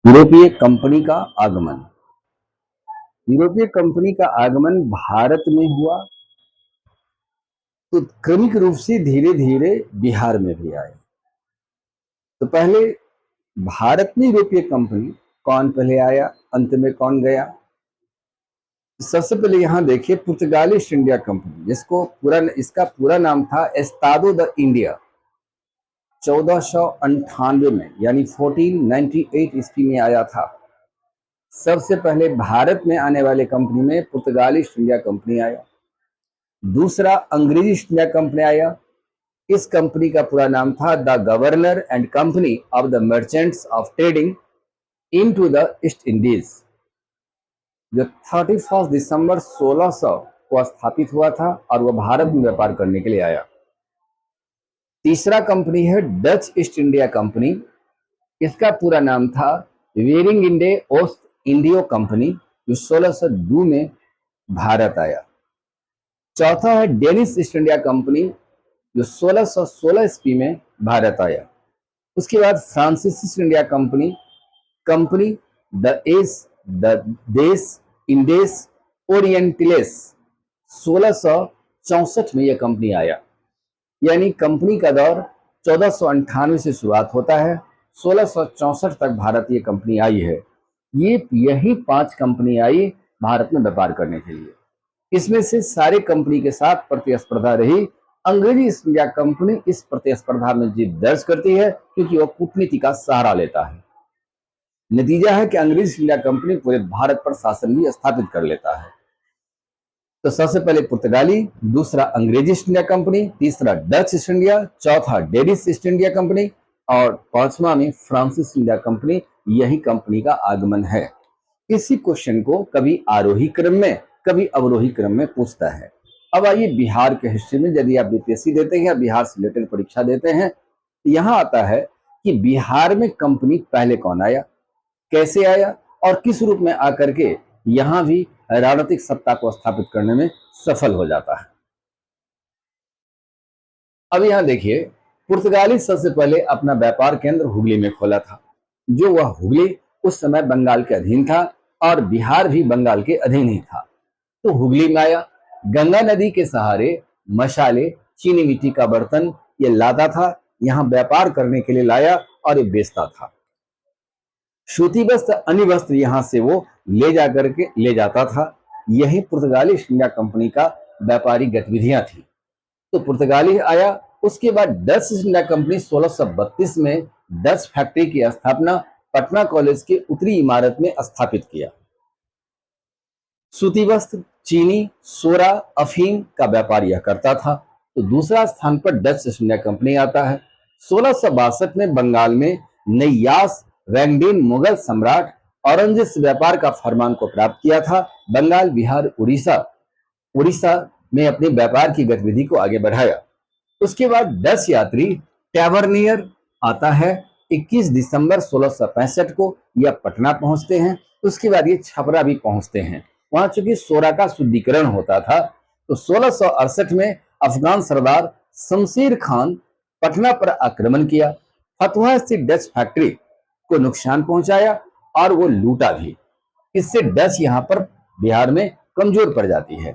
यूरोपीय कंपनी का आगमन। यूरोपीय कंपनी का आगमन भारत में हुआ तो क्रमिक रूप से धीरे धीरे बिहार में भी आए। तो पहले भारत में यूरोपीय कंपनी कौन पहले आया, अंत में कौन गया। सबसे पहले यहां देखिए पुर्तगाली ईस्ट इंडिया कंपनी, इसका पूरा नाम था एस्तादो द इंडिया। 1498 में यानी 1498 ईस्वी में आया था। सबसे पहले भारत में आने वाले कंपनी में पुर्तगाली ईस्ट इंडिया कंपनी आया। दूसरा अंग्रेजी ईस्ट इंडिया कंपनी आया। इस कंपनी का पूरा नाम था the governor and company of the merchants of trading into the east Indies, जो 31 दिसंबर 1600 को स्थापित हुआ था और वह भारत में व्यापार करने के लिए आया। तीसरा कंपनी है डच ईस्ट इंडिया कंपनी। इसका पूरा नाम था वेरिंग इंडे ओस्ट इंडियो कंपनी, जो 1602 में भारत आया। चौथा है डेनिश ईस्ट इंडिया कंपनी, जो 1616 ईस्वी में भारत आया। उसके बाद फ्रांसीसी ईस्ट इंडिया कंपनी, द देश इंडेस ओरिएंटलेस, 1664 में यह कंपनी आया। यानी कंपनी का दौर 1498 से शुरुआत होता है, 1664 तक भारत ये कंपनी आई है। यही 5 कंपनी आई भारत में व्यापार करने के लिए। इसमें से सारे कंपनी के साथ प्रतिस्पर्धा रही। अंग्रेजी ईस्ट इंडिया कंपनी इस प्रतिस्पर्धा में जीत दर्ज करती है क्योंकि वह कूटनीति का सहारा लेता है। नतीजा है कि अंग्रेजी ईस्ट इंडिया कंपनी पूरे भारत पर शासन भी स्थापित कर लेता है। तो सबसे पहले पुर्तगाली, दूसरा अंग्रेजी ईस्ट इंडिया कंपनी, तीसरा डच ईस्ट इंडिया, चौथा डेनिश ईस्ट इंडिया कंपनी और पांचवा में फ्रांसीसी इंडिया कंपनी। यही कंपनी का आगमन है। इसी क्वेश्चन को कभी आरोही क्रम में कभी अवरोही क्रम में पूछता है। अब आइए बिहार के हिस्ट्री में, यदि आप बीपीएससी देते हैं या बिहार से रिलेटेड परीक्षा देते हैं, यहां आता है कि बिहार में कंपनी पहले कौन आया, कैसे आया और किस रूप में आकर के यहां भी राजनीतिक सत्ता को स्थापित करने में सफल हो जाता है। अब यहां देखिए, पुर्तगाली सबसे पहले अपना व्यापार केंद्र हुगली में खोला था, जो वह हुगली उस समय बंगाल के अधीन था और बिहार भी बंगाल के अधीन ही था। तो हुगली में आया, गंगा नदी के सहारे मशाले, चीनी मिट्टी का बर्तन ये लाता था, यहां व्यापार करने के लिए लाया और ये बेचता था। सूती वस्त्र, अन्य वस्त्र यहां से वो ले जाता था। यही पुर्तगाली ईस्ट इंडिया कंपनी का व्यापारिक गतिविधियां थी। तो पुर्तगाली आया। उसके बाद डच ईस्ट इंडिया कंपनी 1632 में डच फैक्ट्री की स्थापना पटना कॉलेज के उत्तरी इमारत में स्थापित किया। सूती वस्त्र, चीनी, सोरा, अफीम का व्यापार यह करता था। तो दूसरा स्थान पर डच ईस्ट इंडिया कंपनी आता है। 1662 में बंगाल में नैयास वैंगडीन मुगल सम्राट औरंगजेब से व्यापार का फरमान को प्राप्त किया था। बंगाल, बिहार, उड़ीसा में अपने व्यापार की गतिविधि को आगे बढ़ाया। उसके बाद डच यात्री टैवर्नियर आता है। 21 दिसंबर 1665 को यह पटना पहुंचते हैं। उसके बाद ये छपरा भी पहुंचते हैं। वहां चूंकि सोरा का शुद्धिकरण होता था, तो 1668 में अफगान सरदार शमशेर खान पटना पर आक्रमण किया, फतुहा स्थित डच फैक्ट्री को नुकसान पहुंचाया और वो लूटा भी। इससे डच यहां पर बिहार में कमजोर पड़ जाती है।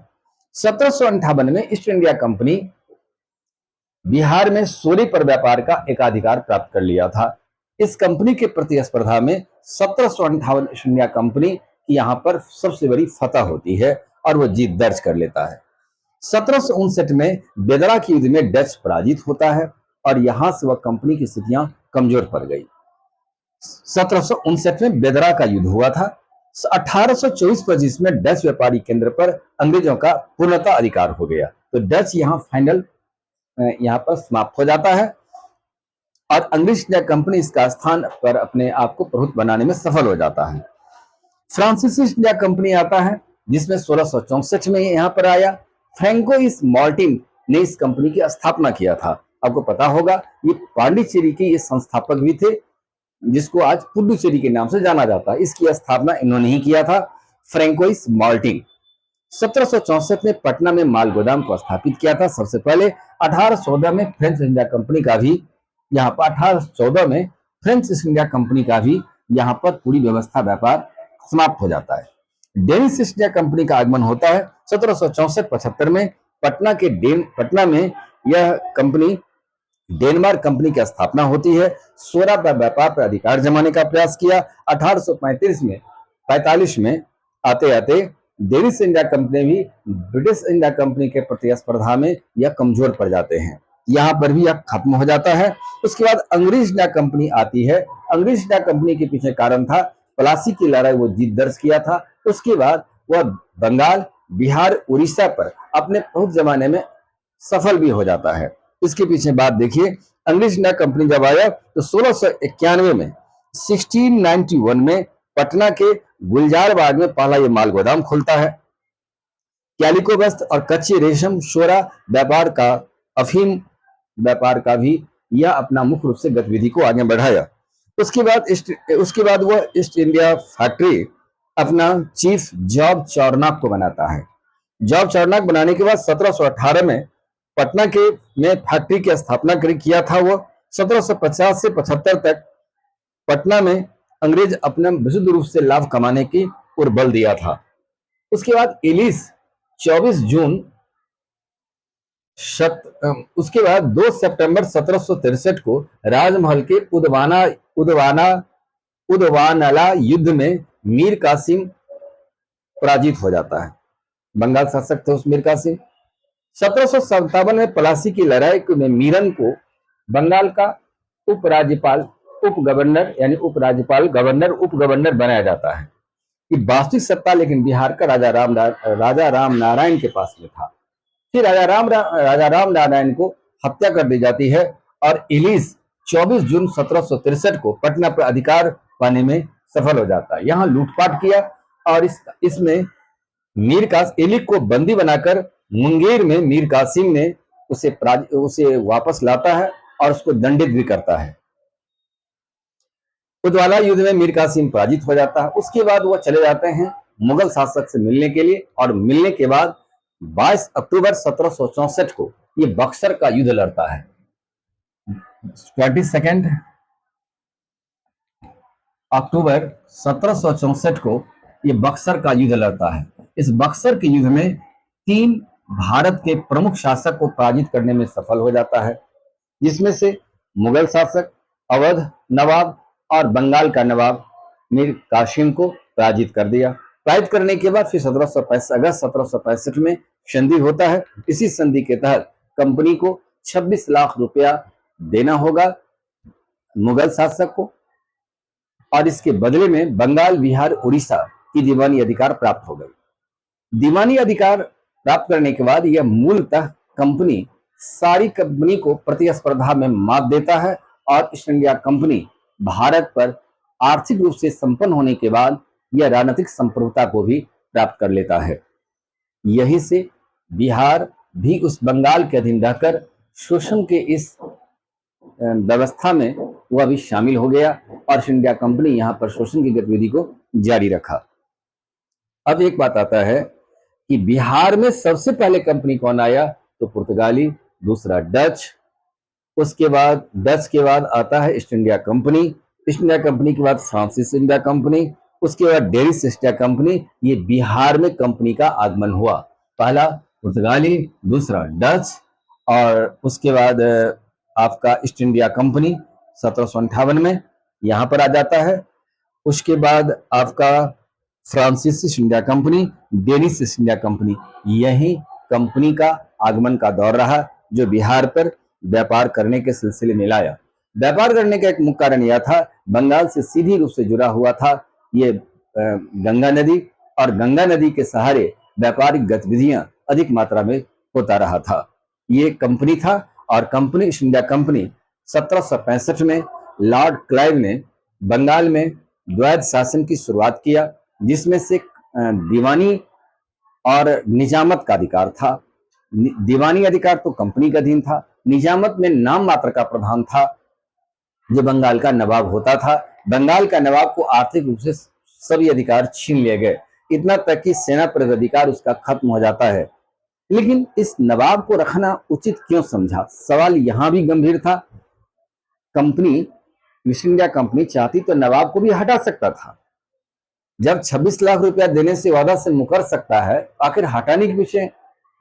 1758 में ईस्ट इंडिया कंपनी बिहार में सोरे पर व्यापार का एकाधिकार प्राप्त कर लिया था। इस कंपनी के प्रतिस्पर्धा में 1758 ईस्ट इंडिया कंपनी की यहां पर सबसे बड़ी फतह होती है और वह जीत दर्ज कर लेता है। 1759 में बेदरा के युद्ध में डच पराजित होता है और यहां से वह कंपनी की स्थितियां कमजोर पड़ गई। 1759 में बेदरा का युद्ध हुआ था। 1824-25 में डच व्यापारी केंद्र पर अंग्रेजों का पूर्णतः अधिकार हो गया। तो डच यहाँ पर समाप्त हो जाता है और अंग्रेज इंडिया कंपनी इसका स्थान पर अपने आप को प्रभुत्व बनाने में सफल हो जाता है। फ्रांसीसी इंडिया कंपनी आता है, जिसमें 1664 में यहाँ पर आया। फ्रैंकोइस मार्टिन ने इस कंपनी की स्थापना किया था। आपको पता होगा ये पांडिचेरी के ये संस्थापक भी थे, जिसको आज पुडुचेरी के नाम से जाना जाता है। इसकी स्थापना इन्होंने ही किया था, फ्रैंकोइस मार्टिन। 1764 में पटना में माल गोदाम को स्थापित किया था सबसे पहले। 1814 में फ्रेंच इंडिया कंपनी का भी यहाँ पर 1814 में फ्रेंच ईस्ट इंडिया कंपनी का भी यहाँ पर पूरी व्यवस्था व्यापार समाप्त हो जाता है। डेनिश ईस्ट इंडिया कंपनी का आगमन होता है 1764-75 में। पटना में यह कंपनी डेनमार्क कंपनी की स्थापना होती है। सोरा पर व्यापार पर अधिकार जमाने का प्रयास किया। 1845 में आते आते डेनिश इंडिया कंपनी भी ब्रिटिश इंडिया कंपनी के प्रतिस्पर्धा में यह कमजोर पड़ जाते हैं, यहाँ पर भी यह खत्म हो जाता है। उसके बाद अंग्रेज इंडिया कंपनी आती है। अंग्रेज इंडिया कंपनी के पीछे कारण था प्लासी की लड़ाई, वो जीत दर्ज किया था। उसके बाद वह बंगाल, बिहार, उड़ीसा पर अपने बहुत जमाने में सफल भी हो जाता है। इसके पीछे बात देखिए, अंग्रेज इंडिया कंपनी जब आया तो 1691 में 1691 में पटना के गुलजार बाग में पहला ये माल गोदाम खुलता है। कैलिको वस्त्र और कच्चे रेशम, शोरा व्यापार का, अफीम व्यापार का भी यह अपना मुख्य रूप से गतिविधि को आगे बढ़ाया। उसके बाद वह ईस्ट इंडिया फैक्ट्री अपना चीफ जॉब चौरनाक को बनाता है। जॉब चौरनाक बनाने के बाद 1718 में पटना के में फैक्ट्री की स्थापना किया था। वो 1750 से 75 तक पटना में अंग्रेज अपना विशुद्ध रूप से लाभ कमाने की ओर बल दिया था। उसके बाद 2 सितंबर 1763 को राजमहल के उदवानला युद्ध में मीर कासिम पराजित हो जाता है। बंगाल शासक थे उस मीर कासिम। 1757 में प्लासी की लड़ाई में मीरन को बंगाल का उप गवर्नर बनाया जाता है। ये वास्तविक सत्ता लेकिन बिहार का राजा राम नारायण के पास में था। फिर राजा राम नारायण को हत्या कर दी जाती है और 24 जून 1763 को पटना पर अधिकार पाने में सफल हो जाता है। यहाँ लूटपाट किया और इसमें एलिक को बंदी बनाकर मुंगेर में मीर कासिम ने उसे वापस लाता है और उसको दंडित भी करता है। उदवाला युद्ध में मीर कासिम पराजित हो जाता है। उसके बाद वह चले जाते हैं मुगल शासक से मिलने के लिए और मिलने के बाद 22 अक्टूबर 1764 को ये बक्सर का युद्ध लड़ता है। 22 अक्टूबर 1764 को ये बक्सर का युद्ध लड़ता है। इस बक्सर के युद्ध में 3 भारत के प्रमुख शासक को पराजित करने में सफल हो जाता है, जिसमें से मुगल शासक, अवध नवाब और बंगाल का नवाब मीर कासिम को पराजित कर दिया। पराजित करने के बाद फिर अगस्त 1765 में संधि होता है। इसी संधि के तहत कंपनी को 26 लाख रुपया देना होगा मुगल शासक को और इसके बदले में बंगाल, बिहार, उड़ीसा की दीवानी अधिकार प्राप्त हो गई। दीवानी अधिकार प्राप्त करने के बाद यह मूलतः कंपनी सारी कंपनी को प्रतिस्पर्धा में मात देता है और ईस्ट इंडिया कंपनी भारत पर आर्थिक रूप से संपन्न होने के बाद यह राजनीतिक संप्रभुता को भी प्राप्त कर लेता है। यही से बिहार भी उस बंगाल के अधीन रहकर शोषण के इस व्यवस्था में वह भी शामिल हो गया और ईस्ट इंडिया कंपनी यहाँ पर शोषण की गतिविधि को जारी रखा। अब एक बात आता है कि बिहार में सबसे पहले कंपनी कौन आया, तो पुर्तगाली, दूसरा डच, उसके बाद डच के बाद आता है east India company, east India company के बाद फ्रांसीसी इंडिया कंपनी, उसके बाद डेनिश ईस्ट इंडिया कंपनी। ये बिहार में कंपनी का आगमन हुआ, पहला पुर्तगाली, दूसरा डच और उसके बाद आपका ईस्ट इंडिया कंपनी 1758 में यहाँ पर आ जाता है। उसके बाद आपका फ्रांसीसी east India company, Danish east India company, यही कंपनी का आगमन का दौर रहा जो बिहार पर व्यापार करने के सिलसिले में लाया। व्यापार करने का एक मुख्य कारण यह था, बंगाल से सीधी रूप से जुड़ा हुआ था ये गंगा नदी और गंगा नदी के सहारे व्यापारिक गतिविधियां अधिक मात्रा में होता रहा था। ये कंपनी था और कंपनी ईस्ट इंडिया कंपनी 1765 में लॉर्ड क्लाइव ने बंगाल में द्वैध शासन की शुरुआत किया, जिसमें से दीवानी और निजामत का अधिकार था। दीवानी अधिकार तो कंपनी का अधीन था, निजामत में नाम मात्र का प्रधान था जो बंगाल का नवाब होता था। बंगाल का नवाब को आर्थिक रूप से सभी अधिकार छीन लिए गए, इतना तक कि सेना पर अधिकार उसका खत्म हो जाता है। लेकिन इस नवाब को रखना उचित क्यों समझा, सवाल यहां भी गंभीर था। कंपनी ईस्ट इंडिया कंपनी चाहती तो नवाब को भी हटा सकता था। जब 26 लाख रुपया देने से वादा से मुकर सकता है, आखिर हटाने के पीछे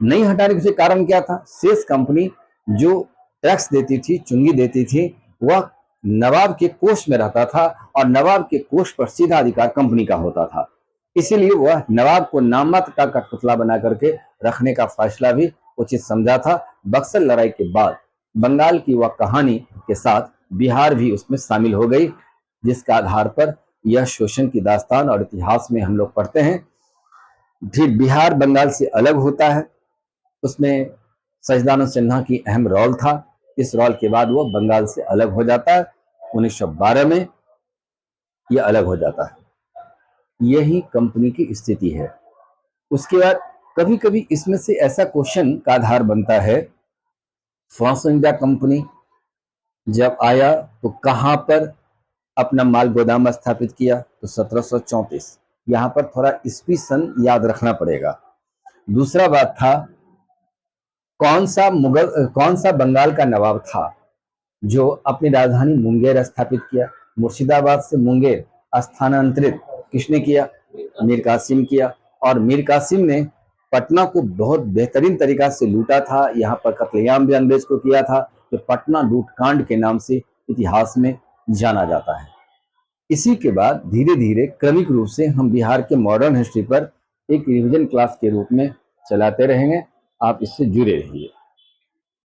नहीं हटाने के पीछे कारण क्या था? शेष कंपनी जो टैक्स देती थी, चुंगी देती थी, वह नवाब के कोष में रहता था और नवाब के कोष पर सीधा अधिकार कंपनी का होता था। इसीलिए वह नवाब को नाममात्र का कठपुतला बना करके रखने का फैसला भी उचित समझा था। बक्सर लड़ाई के बाद बंगाल की वह कहानी के साथ बिहार भी उसमें शामिल हो गई, जिसके आधार पर यह शोषण की दास्तान और इतिहास में हम लोग पढ़ते हैं। फिर बिहार बंगाल से अलग होता है, उसमें सच्चिदानंद सिन्हा की अहम रोल था। इस रोल के बाद वो बंगाल से अलग हो जाता है। 1912 में यह अलग हो जाता है। यही कंपनी की स्थिति है। उसके बाद कभी कभी इसमें से ऐसा क्वेश्चन का आधार बनता है, फ्रांस इंडिया कंपनी जब आया तो कहां पर अपना माल गोदाम स्थापित किया? तो 1734। यहां पर थोड़ा ईस्वी सन याद रखना पड़ेगा। दूसरा बात था, कौन सा बंगाल का नवाब था जो अपनी राजधानी मुंगेर स्थापित किया? मुर्शिदाबाद से मुंगेर स्थानांतरित किसने किया? मीर कासिम किया। और मीर कासिम ने पटना को बहुत बेहतरीन तरीका से लूटा था। यहाँ पर कत्लेआम भी अंग्रेज को किया था, जो पटना लूटकांड के नाम से इतिहास में जाना जाता है। इसी के बाद धीरे धीरे क्रमिक रूप से हम बिहार के मॉडर्न हिस्ट्री पर एक रिवीजन क्लास के रूप में चलाते रहेंगे। आप इससे जुड़े रहिए।